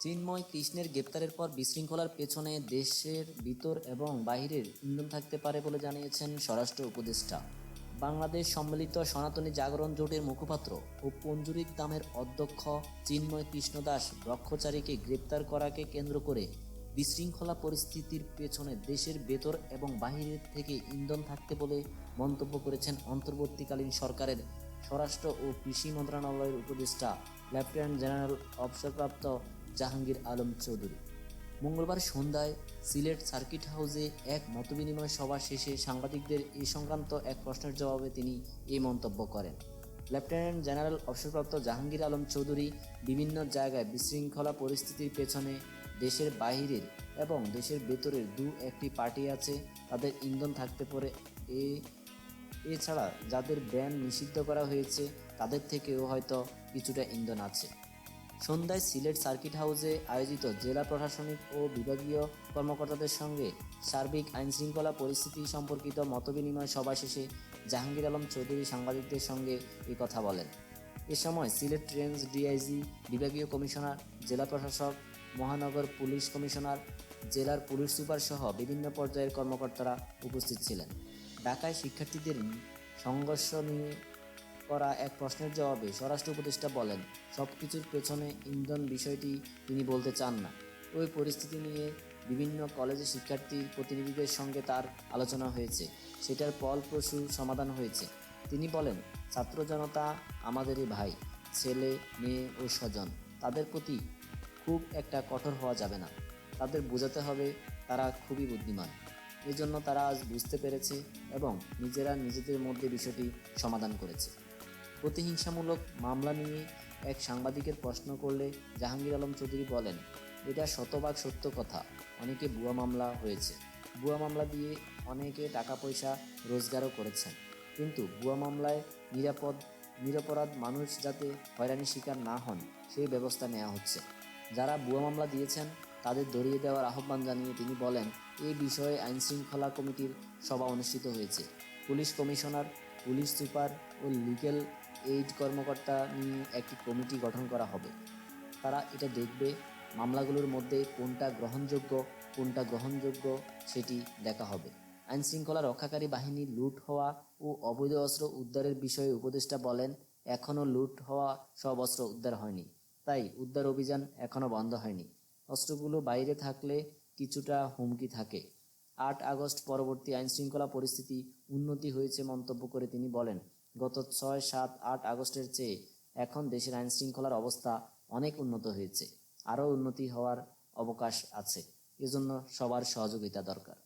চিন্ময় কৃষ্ণের গ্রেপ্তারের পর বিশৃঙ্খলার পেছনে দেশের ভিতর এবং বাহিরের ইন্ধন থাকতে পারে বলে জানিয়েছেন স্বরাষ্ট্র উপদেষ্টা। বাংলাদেশ সম্মিলিত সনাতনী জাগরণ জোটের মুখপাত্র ও পঞ্জুরিক দামের অধ্যক্ষ চিন্ময় কৃষ্ণ দাস ব্রহ্মচারীকে গ্রেপ্তার করাকে কেন্দ্র করে বিশৃঙ্খলা পরিস্থিতির পেছনে দেশের ভেতর এবং বাহিরের থেকে ইন্ধন থাকতে বলে মন্তব্য করেছেন অন্তর্বর্তীকালীন সরকারের স্বরাষ্ট্র ও কৃষি মন্ত্রণালয়ের উপদেষ্টা লেফটেন্যান্ট জেনারেল অবসরপ্রাপ্ত জাহাঙ্গীর আলম চৌধুরী। মঙ্গলবার সন্ধ্যায় সিলেট সার্কিট হাউসে এক মতবিনিময় সভা শেষে সাংবাদিকদের এ সংক্রান্ত এক প্রশ্নের জবাবে তিনি এই মন্তব্য করেন। লেফটেন্যান্ট জেনারেল অবসরপ্রাপ্ত জাহাঙ্গীর আলম চৌধুরী বিভিন্ন জায়গায় বিশৃঙ্খলা পরিস্থিতির পেছনে দেশের বাহিরের এবং দেশের ভেতরের একটি পার্টি আছে, তাদের ইন্ধন থাকতে পারে। এছাড়া যাদের ব্যান নিষিদ্ধ করা হয়েছে তাদের থেকেও হয়তো কিছুটা ইন্ধন আছে। সন্ধ্যায় সিলেট সার্কিট হাউসে আয়োজিত জেলা প্রশাসনিক ও বিভাগীয় কর্মকর্তাদের সঙ্গে সার্বিক আইনশৃঙ্খলা পরিস্থিতি সম্পর্কিত মতবিনিময় সভা শেষে জাহাঙ্গীর আলম চৌধুরী সাংবাদিকদের সঙ্গে এই কথা বলেন। এ সময় সিলেট রেঞ্জ ডিআইজি, বিভাগীয় কমিশনার, জেলা প্রশাসক, মহানগর পুলিশ কমিশনার, জেলার পুলিশ সুপার সহ বিভিন্ন পর্যায়ের কর্মকর্তারা উপস্থিত ছিলেন। ঢাকায় শিক্ষার্থীদের সংঘর্ষ নিয়ে করা এক প্রশ্নের জবাবে স্বরাষ্ট্র উপদেষ্টা বলেন, সব কিছুর পেছনে ইন্ধন বিষয়টি তিনি বলতে চান না। ওই পরিস্থিতি নিয়ে বিভিন্ন কলেজের শিক্ষার্থী প্রতিনিধিদের সঙ্গে তার আলোচনা হয়েছে, সেটার ফলপ্রসূ সমাধান হয়েছে। তিনি বলেন, ছাত্র জনতা আমাদেরই ভাই, ছেলে মেয়ে ও স্বজন, তাদের প্রতি খুব একটা কঠোর হওয়া যাবে না। তাদের বোঝাতে হবে তারা খুবই বুদ্ধিমান, এজন্য তারা আজ বুঝতে পেরেছে এবং নিজেরা নিজেদের মধ্যে বিষয়টি সমাধান করেছে। প্রতিহিংসামূলক মামলা নিয়ে এক সাংবাদিকের প্রশ্ন করলে জাহাঙ্গীর আলম চৌধুরী বলেন, এটা শতভাগ সত্য কথা, অনেকে ভুয়া মামলা হয়েছে, ভুয়া মামলা দিয়ে অনেকে টাকা পয়সা রোজগারও করেছেন, কিন্তু ভুয়া মামলায় নিরপরাধ মানুষ যাতে হয়রানির শিকার না হন সেই ব্যবস্থা নেওয়া হচ্ছে। যারা ভুয়া মামলা দিয়েছেন তাদের ধরিয়ে দেওয়ার আহ্বান জানিয়ে তিনি বলেন, এই বিষয়ে আইনশৃঙ্খলা কমিটির সভা অনুষ্ঠিত হয়েছে। পুলিশ কমিশনার, পুলিশ সুপার ও লিগ্যাল এইড কর্মকর্তা নিয়ে একটি কমিটি গঠন করা হবে। তারা এটা দেখবে, মামলাগুলোর মধ্যে কোনটা গ্রহণযোগ্য সেটি দেখা হবে। আইনশৃঙ্খলা রক্ষাকারী বাহিনী লুট হওয়া ও অবৈধ অস্ত্র উদ্ধারের বিষয়ে উপদেষ্টা বলেন, এখনও লুট হওয়া সব অস্ত্র উদ্ধার হয়নি, তাই উদ্ধার অভিযান এখনও বন্ধ হয়নি। অস্ত্রগুলো বাইরে থাকলে কিছুটা হুমকি থাকে। 8 আগস্ট পরবর্তী আইনশৃঙ্খলা পরিস্থিতি উন্নতি হয়েছে মন্তব্য করে তিনি বলেন, গত 6, 7, 8 আগস্টের চেয়ে এখন দেশের আইনশৃঙ্খলার অবস্থা অনেক উন্নত হয়েছে, আরও উন্নতি হওয়ার অবকাশ আছে, এজন্য সবার সহযোগিতা দরকার।